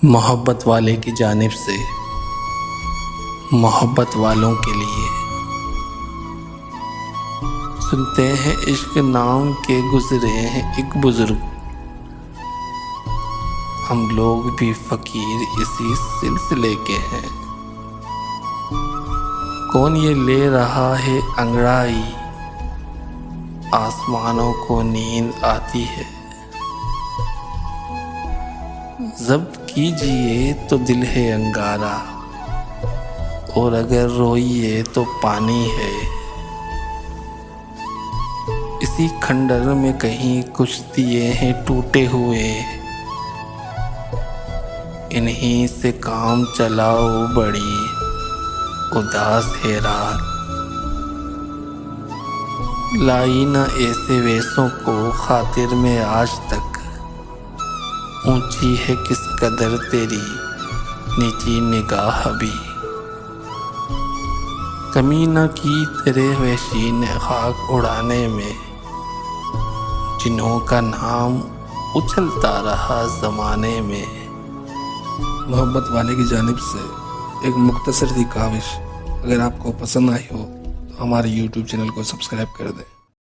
मोहब्बत वाले की जानिब से मोहब्बत वालों के लिए। सुनते हैं इश्क नाम के गुजरे हैं एक बुजुर्ग, हम लोग भी फकीर इसी सिलसिले के हैं। कौन ये ले रहा है अंगड़ाई, आसमानों को नींद आती है। जब्त कीजिए तो दिल है अंगारा, और अगर रोइए तो पानी है। इसी खंडर में कहीं कुछ दिए हैं टूटे हुए, इन्हीं से काम चलाओ बड़ी उदास है रात। लाई न ऐसे वेशों को खातिर में आज तक, ऊंची है किस कदर तेरी नीची निगाह भी। कमी न की तेरे वहशी ने खाक उड़ाने में, जिन्हों का नाम उछलता रहा ज़माने में। मोहब्बत वाले की जानिब से एक मुख्तसर सी काविश अगर आपको पसंद आई हो तो हमारे YouTube चैनल को सब्सक्राइब कर दें।